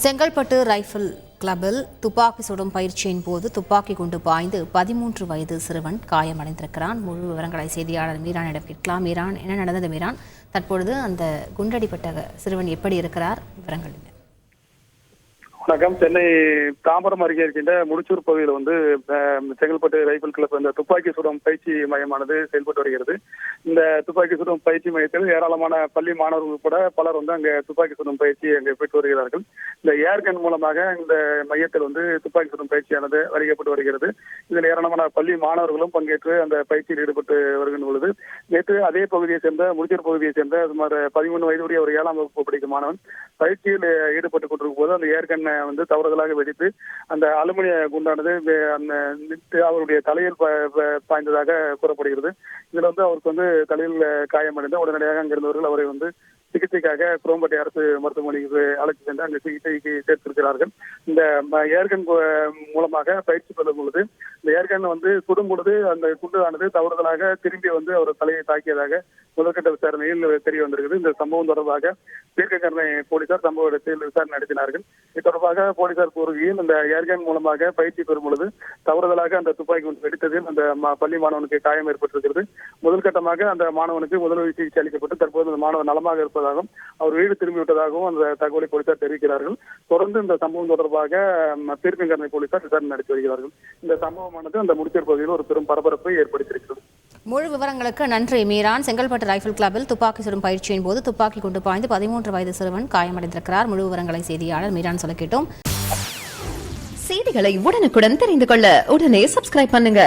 Chengalpattu rifle கிளப்பில் துப்பாக்கி சுடும் பயிற்சியின் போது துப்பாக்கி கொண்டு பாய்ந்து 13 வயது சிறுவன் காயமடைந்திருக்கிறான். முழு விவரங்களை செய்தியாளர் மீரானிடம் கேட்கலாம். மீரான், என்ன நடந்தது மீரான்? தற்பொழுது அந்த குண்டடிப்பட்ட சிறுவன் எப்படி இருக்கிறார்? விவரங்கள் என்ன? வணக்கம். சென்னை தாம்பரம் அருகே இருக்கின்ற முடிச்சூர் பகுதியில் செங்கல்பட்டு ரைபிள் கிளப் இந்த துப்பாக்கி சுடும் பயிற்சி மையமானது செயல்பட்டு வருகிறது. இந்த துப்பாக்கி சுடும் பயிற்சி மையத்தில் ஏராளமான பள்ளி மாணவர்கள் உட்பட பலர் அங்கே துப்பாக்கி சுடும் பயிற்சி அங்கே பெற்று வருகிறார்கள். இந்த ஏர்கன் மூலமாக இந்த மையத்தில் துப்பாக்கி சுடும் பயிற்சியானது அறிவிக்கப்பட்டு வருகிறது. இதில் ஏராளமான பள்ளி மாணவர்களும் பங்கேற்று அந்த பயிற்சியில் ஈடுபட்டு வருகின்ற பொழுது நேற்று அதே பகுதியை சேர்ந்த முடிச்சூர் பகுதியை சேர்ந்த சுமார் 13 வயதுடைய ஒரு 7ஆம் வகுப்பு படிக்கும் மாணவன் பயிற்சியில் ஈடுபட்டுக் கொண்டிருக்கும் போது அந்த ஏர்கன் தவறுதலாக வெடித்து அந்த அலுமினிய குண்டானது அவருடைய தலையில் பாய்ந்ததாக கூறப்படுகிறது. இதுல அவருக்கு தலையில் காயமடைந்து உடனடியாக அங்கிருந்தவர்கள் அவரை சிகிச்சைக்காக குரோம்பேட்டை அரசு மருத்துவமனைக்கு அழைத்து சென்று அங்கு சிகிச்சைக்கு சேர்த்திருக்கிறார்கள். இந்த ஏர்கன் மூலமாக பயிற்சி பெறும் பொழுது இந்த ஏர்கன் சுடும் பொழுது அந்த குண்டானது தவறுதலாக திரும்பி அவர் தலையை தாக்கியதாக முதற்கட்ட விசாரணையில் தெரிய வந்திருக்கிறது. இந்த சம்பவம் தொடர்பாக தீர்க்கக்கரணை போலீசார் சம்பவ இடத்தில் விசாரணை நடத்தினார்கள். இது தொடர்பாக போலீசார் கூறுகையில் இந்த ஏர்கன் மூலமாக பயிற்சி பெறும் பொழுது தவறுதலாக அந்த துப்பாக்கி வெடித்ததில் அந்த பள்ளி மாணவனுக்கு காயம் ஏற்பட்டிருக்கிறது. முதல்கட்டமாக அந்த மாணவனுக்கு முதலுதவி சிகிச்சை அளிக்கப்பட்டு தற்போது அந்த மாணவன் நலமாக இருப்பதாகவும் அவர் வீடு திரும்பிவிட்டதாகவும் அந்த தகவலை போலீசார் தெரிவிக்கிறார்கள். தொடர்ந்து இந்த சம்பவம் தொடர்பாக தீர்க்கக்கரணை போலீசார் விசாரணை நடத்தி வருகிறார்கள். இந்த சம்பவமானது அந்த முடிச்சூர் பகுதியில் ஒரு பெரும் பரபரப்பை ஏற்படுத்தியிருக்கிறது. முழு விவரங்களுக்கு நன்றி மீரான். செங்கல்பட்டு ரைஃபிள் கிளப்பில் துப்பாக்கி சுடும் பயிற்சியின் போது துப்பாக்கி கொண்டு பாய்ந்து 13 வயது சிறுவன் காயமடைந்திருக்கிறார். முழு விவரங்களை செய்தியாளர் மீரான் சொல்ல கேட்டோம். செய்திகளை உடனுக்குடன் தெரிந்து கொள்ள உடனே சப்ஸ்கிரைப் பண்ணுங்க.